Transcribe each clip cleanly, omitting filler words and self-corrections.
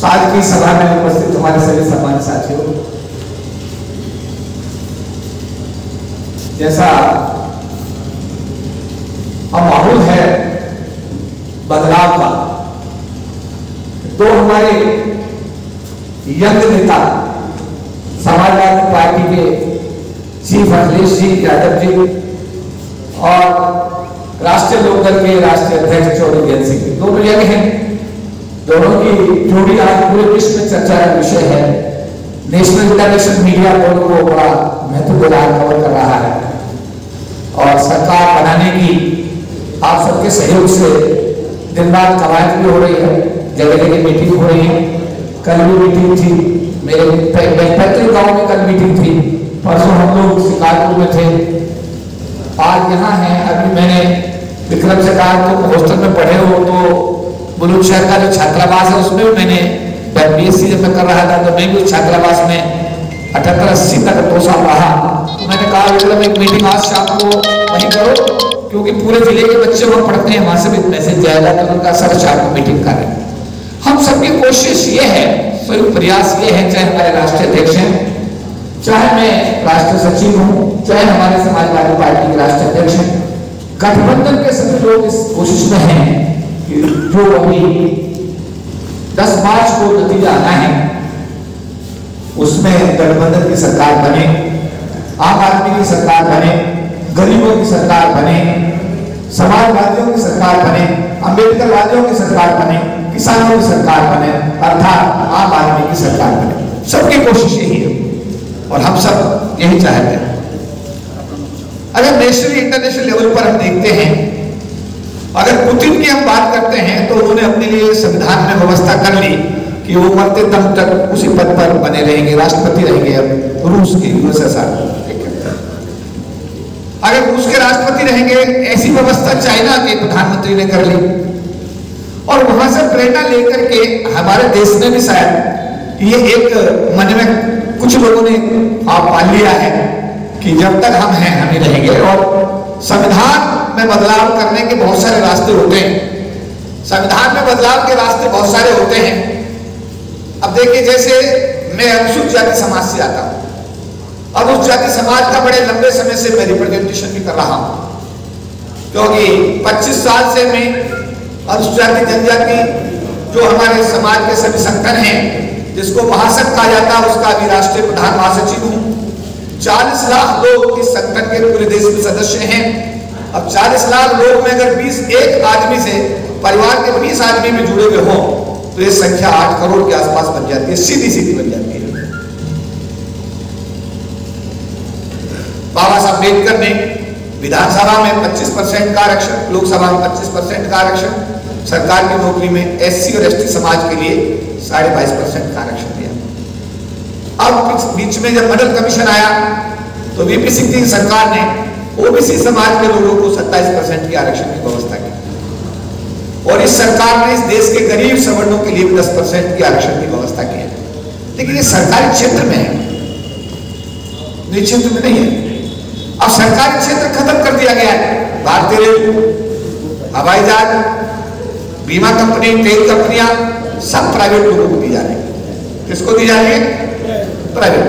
आज की सभा में उपस्थित हमारे सभी सम्मानित साथियों, जैसा अब माहौल है बदलाव का, तो हमारे यंग नेता समाजवादी पार्टी के चीफ अखिलेश जी यादव जी और राष्ट्रीय लोकदल के राष्ट्रीय अध्यक्ष चौधरी ज्ञान सिंह, दोनों यंग हैं। दोनों की जोड़ी आज पूरे विश्व में चर्चा का विषय है। नेशनल इंटरनेशनल मीडिया दोनों को बड़ा महत्वपूर्ण कवर कर रहा है और सरकार बनाने की आप सबके सहयोग से दिन रात कवायद भी हो रही है, जगह जगह मीटिंग हो रही है। कल भी मीटिंग थी, मेरे पैतृक गांव में कल मीटिंग थी, परसों हम लोग शिकारपुर में थे, आज यहाँ हैं। अभी मैंने विक्रम से कहा तो हॉस्टल में पढ़े हो तो बुलंदशहर का जो छात्रावास है उसमें भी मैंने BSc जब मैं कर रहा था तो मैं भी छात्रावास में 78-80 तक 2 साल रहा। तो मैंने कहा विक्रम एक मीटिंग आज शाम को वहीं करो, क्योंकि पूरे जिले के बच्चे वहां पढ़ते हैं, वहां से भी मैसेज जाएगा तो उनका सर शाम को मीटिंग करें। हम सबकी कोशिश ये है, संयुक्त प्रयास ये है, चाहे हमारे राष्ट्रीय अध्यक्ष हैं, चाहे मैं राष्ट्रीय सचिव हूं, चाहे हमारे समाजवादी पार्टी के राष्ट्रीय अध्यक्ष हैं, गठबंधन के सभी लोग इस कोशिश में हैं कि जो अभी 10 मार्च को नतीजा आना है उसमें गठबंधन की सरकार बने, आम आदमी की सरकार बने, गरीबों की सरकार बने, समाजवादियों की सरकार बने, अम्बेडकरवादियों की सरकार बने, किसानों की सरकार बने, अर्थात आम आदमी की सरकार बने। सबकी कोशिश यही है और हम सब यही चाहते हैं। अगर नेशनल इंटरनेशनल लेवल पर हम देखते हैं, अगर पुतिन की हम बात करते हैं तो उन्होंने अपने लिए संविधान में व्यवस्था कर ली कि वो मरते दम तक उसी पद पर बने रहेंगे, राष्ट्रपति रहेंगे। अब रूस के USSR, अगर रूस के राष्ट्रपति रहेंगे, ऐसी व्यवस्था चाइना के प्रधानमंत्री ने कर ली और वहां से प्रेरणा लेकर के हमारे देश में भी शायद ये एक मन में कुछ लोगों ने पाल लिया है कि जब तक हम हैं हम ही रहेंगे। और संविधान में बदलाव करने के बहुत सारे रास्ते होते हैं, संविधान में बदलाव के रास्ते बहुत सारे होते हैं। अब देखिए, जैसे मैं अनुसूचित जाति समाज से आता हूं, अब उस जाति समाज का बड़े लंबे समय से मैं रिप्रेजेंटेशन भी कर रहा हूं, क्योंकि 25 साल से मैं अनुसूचित जाति जनजाति जो हमारे समाज के सभी संगठन हैं, जिसको महासंघ कहा जाता है, उसका भी राष्ट्रीय प्रधान महासचिव हूं। 40 लाख लोग इस संगठन के पूरे देश में सदस्य हैं। अब 40 लाख लोग में अगर 21 आदमी से परिवार के 20 आदमी में जुड़े हुए हों तो ये संख्या 8 करोड़ के आसपास बन जाती है, सीधी सीधी बन जाती है। बाबा साहब अम्बेडकर ने विधानसभा में 25% का आरक्षण, लोकसभा में 25% का आरक्षण, सरकार की नौकरी में SC और ST समाज के लिए 22.5% का आरक्षण दिया। अब बीच में जब मंडल कमीशन आया तो VP सिंह की सरकार ने OBC समाज के लोगों को 27% की आरक्षण की व्यवस्था की और इस सरकार ने इस देश के गरीब सवर्णों के लिए 10% की आरक्षण की व्यवस्था की है। लेकिन ये सरकारी क्षेत्र में है, निजी क्षेत्र में नहीं है। अब सरकारी क्षेत्र खत्म कर दिया गया है। भारतीय रेल, हवाई जहाज, बीमा कंपनी, तेल कंपनियां सब प्राइवेट लोगों को दी जा रही है। किसको दी जा रही है? प्राइवेट।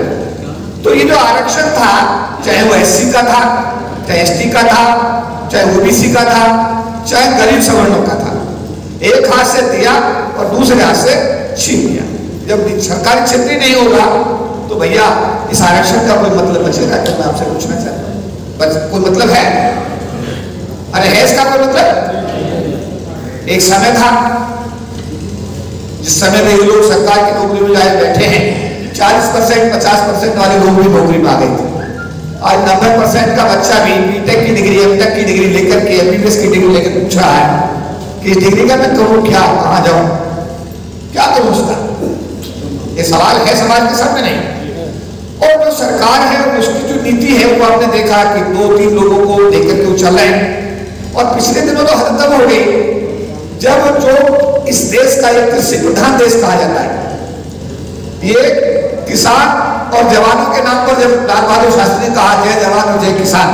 तो ये जो आरक्षण था, चाहे वो SC का था, चाहे ST का था, चाहे OBC का था, चाहे गरीब सवर्णों का था, एक हाथ से दिया और दूसरे हाथ से छीन लिया। जब सरकारी क्षेत्र नहीं होगा तो भैया इस आरक्षण का कोई मतलब बचेगा? तो मैं आपसे पूछना चाहता हूँ, कोई मतलब है? अरे है इसका कोई मतलब? एक समय था जिस समय में ये लोग सरकार की नौकरी में जाए बैठे हैं, 40% 50% वाले लोग भी नौकरी में आ गए थे। आज 90% का बच्चा भी BTech की डिग्री, M.Tech की डिग्री लेकर के, MBBS की डिग्री लेकर पूछ रहा है कि इस डिग्री का मैं करूं क्या, कहां जाऊं, क्या करूं उसका? ये सवाल है समाज के सामने नहीं। और जो सरकार है उसकी जो नीति है वो आपने देखा कि 2-3 लोगों को लेकर के वो चल रहे हैं। और पिछले दिनों तो हदम हो गई जब जो इस देश का एक कृषि प्रधान देश कहा जाता है, ये किसान और जवानों के नाम पर जब लाल बहादुर शास्त्री ने कहा जय जवान और जय किसान,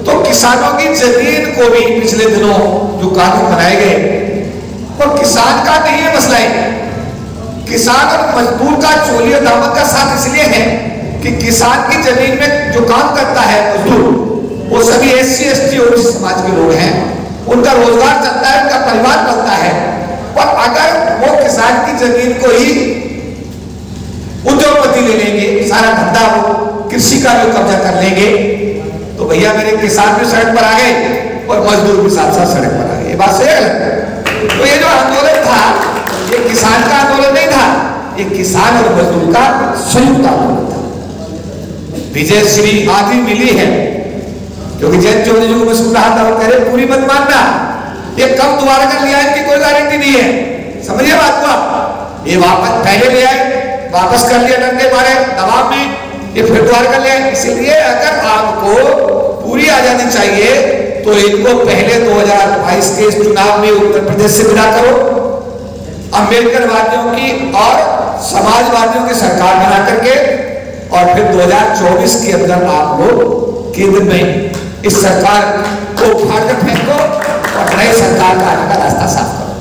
तो किसानों की जमीन को भी पिछले दिनों जो कानून बनाए गए, वो किसान का नहीं है मसला है, किसान और मजदूर का चोली और दामन का साथ इसलिए है कि किसान की जमीन में जो काम करता है मजदूर, वो सभी SC ST ओबीसी समाज के लोग हैं, उनका रोजगार चलता है, उनका परिवार चलता है। और अगर वो किसान की जमीन को ही उद्योगपति ले लेंगे, सारा धंधा वो कृषि का भी कब्जा कर लेंगे, तो भैया मेरे किसान भी सड़क पर आ गए और मजदूर भी साथ साथ सड़क पर आ गए। ये बात सही है। तो ये जो आंदोलन था, ये किसान का आंदोलन नहीं था, ये किसान और मजदूर का संयुक्त आंदोलन था। विजय श्री आदि मिली है, क्योंकि जैन चौधरी जी को मैं सुन रहा था, वो कह रहे पूरी मत मानना, ये कब दोबारा कर लिया इनकी कोई गारंटी नहीं है। समझिए बात को आप। ये वापस पहले ले आए, वापस कर लिया डंडे मारे दबाव में, ये फिर दोबारा कर लिया। इसलिए अगर आपको पूरी आजादी चाहिए तो इनको पहले 2022 के चुनाव में उत्तर प्रदेश से विदा करो, अम्बेडकरवादियों की और समाजवादियों की सरकार बना करके, और फिर 2024 के अंदर आप लोग केंद्र में इस सरकार को उखाड़ कर फेंको और नई सरकार का आने का रास्ता साफ करो।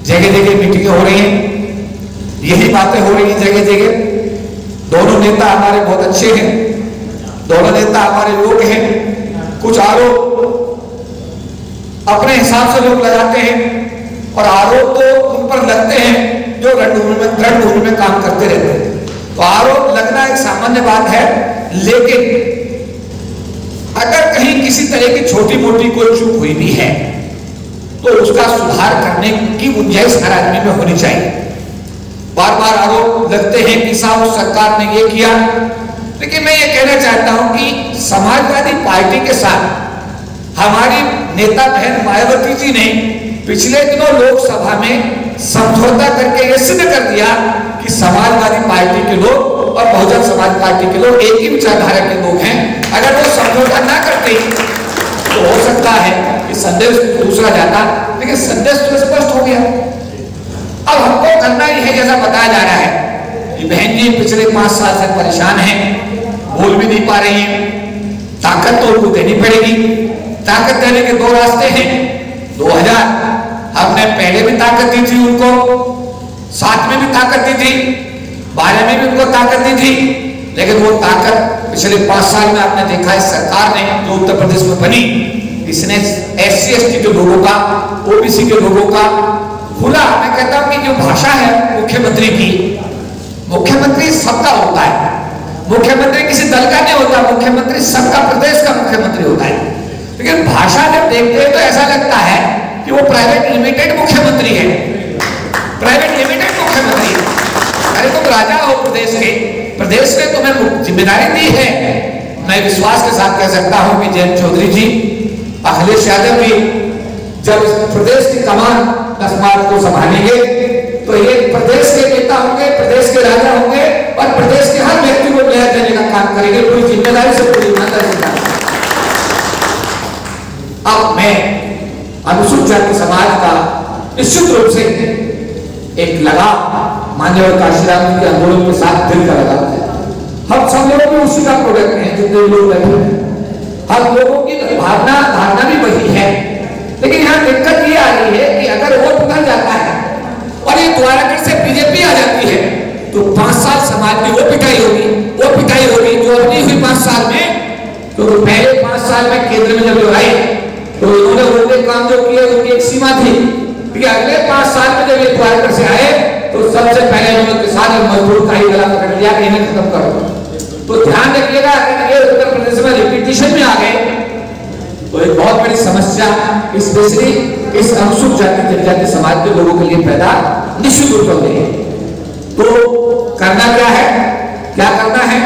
जगह जगह मीटिंगें हो रही हैं, यही बातें हो रही हैं जगह जगह। दोनों नेता हमारे बहुत अच्छे हैं, दोनों नेता हमारे लोग हैं। कुछ आरोप अपने हिसाब से लोग लगाते हैं और आरोप तो उन पर लगते हैं जो रणभूमि में काम करते रहते हैं। तो आरोप लगना एक सामान्य बात है, लेकिन अगर कहीं किसी तरह की छोटी मोटी कोई चूक हुई भी है तो उसका सुधार करने की गुंजाइश हर आदमी में होनी चाहिए। बार बार आरोप लगते हैं कि साहब सरकार ने ये किया, लेकिन मैं ये कहना चाहता हूं कि समाजवादी पार्टी के साथ हमारी नेता बहन मायावती जी ने पिछले दिनों लोकसभा में समझौता करके ये सिद्ध कर दिया कि समाजवादी पार्टी के लोग और बहुजन समाज पार्टी के लोग एक ही विचारधारा के लोग हैं। अगर वो समझौता ना करते तो हो सकता है कि संदेश दूसरा जाता, लेकिन संदेश तो स्पष्ट हो गया। अब हमको करना ही है जैसा बताया जा रहा है कि बहन जी पिछले 5 साल से परेशान हैं, बोल भी नहीं पा रही हैं, ताकत तो उनको देनी पड़ेगी। ताकत देने के 2 रास्ते हैं। 2000 हमने पहले भी ताकत दी थी उनको, 7 में भी ताकत दी थी, 12 में भी उनको ताकत दी थी, लेकिन वो ताकत पिछले 5 साल में आपने देखा है सरकार ने जो उत्तर प्रदेश में बनी, इसने SC ST के लोगों का, OBC के लोगों का खुला, मैं कहता हूं कि जो भाषा है मुख्यमंत्री की, मुख्यमंत्री सबका होता है, मुख्यमंत्री किसी दल का नहीं होता, मुख्यमंत्री सबका प्रदेश का मुख्यमंत्री होता है। लेकिन भाषा जब देखते हैं तो ऐसा लगता है कि वो प्राइवेट लिमिटेड मुख्यमंत्री है, प्राइवेट लिमिटेड मुख्यमंत्री है। अरे तुम राजा हो प्रदेश ने तुम्हें जिम्मेदारी दी है। मैं विश्वास के साथ कह सकता हूं कि जयंत चौधरी जी, अखिलेश यादव भी जब प्रदेश की कमान 10 मार्च को संभालेंगे तो ये प्रदेश के नेता होंगे, प्रदेश के राजा होंगे और प्रदेश के हर व्यक्ति को न्याय देने का काम करेंगे, पूरी जिम्मेदारी से, पूरी ईमानदारी से। अब मैं अनुसूचित जाति समाज का निश्चित रूप से एक लगाव माननीय काशीराम जी के आंदोलन के साथ दिल का लगाव है। हम सब लोग भी उसी का प्रोडक्ट हैं, जितने लोग बैठे हैं, हम लोगों की धारणा भी वही है। लेकिन यहाँ दिक्कत ये आ रही है कि अगर वोट उतर जाता है और ये द्वारका से बीजेपी आ जाती है तो 5 साल समाज की वो पिटाई होगी जो अपनी हुई 5 साल में। तो पहले 5 साल में केंद्र में जब आए तो इन्होंने उनके काम जो किए उनकी एक सीमा थी कि अगले 5 साल में जब ये द्वारका से आए तो सबसे पहले इन्होंने किसान और मजदूर का ही गला पकड़ लिया कि इन्हें खत्म करो। तो ध्यान रखिएगा, अगर ये उत्तर प्रदेश में रिपीटिशन में आ गए तो एक बहुत बड़ी समस्या स्पेशली इस अनुसूचित जाति जनजाति समाज के लोगों के लिए पैदा निश्चित रूप से होगी। तो करना क्या है, क्या करना है,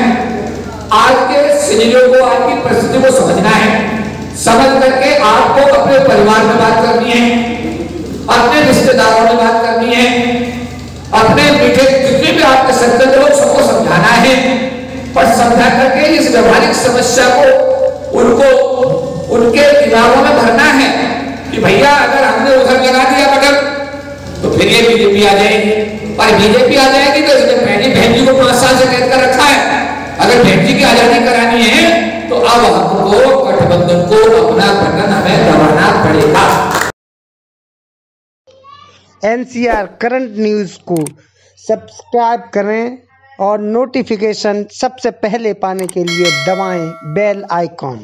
आज के सिनेरियो को, आज की परिस्थिति को समझना है। समझ करके आपको अपने परिवार में बात करनी है, अपने रिश्तेदारों में बात करनी है, अपने मीठे जितने भी आपके संबंध लोग सबको समझाना है और समझा करके इस व्यवहारिक समस्या को उनको उनके दिमागों में भरना है कि भैया अगर हमने उधर लगा दिया बटन तो फिर ये बीजेपी आ जाएगी, और बीजेपी आ जाएगी तो इसने पहली बहन जी को 5 साल से कैद कर रखा है। अगर बहन जी की आजादी करानी है तो अब हमको गठबंधन को अपना बटन हमें दबाना पड़ेगा। NCR करंट न्यूज को सब्सक्राइब करें और नोटिफिकेशन सबसे पहले पाने के लिए दबाएं बेल आइकॉन।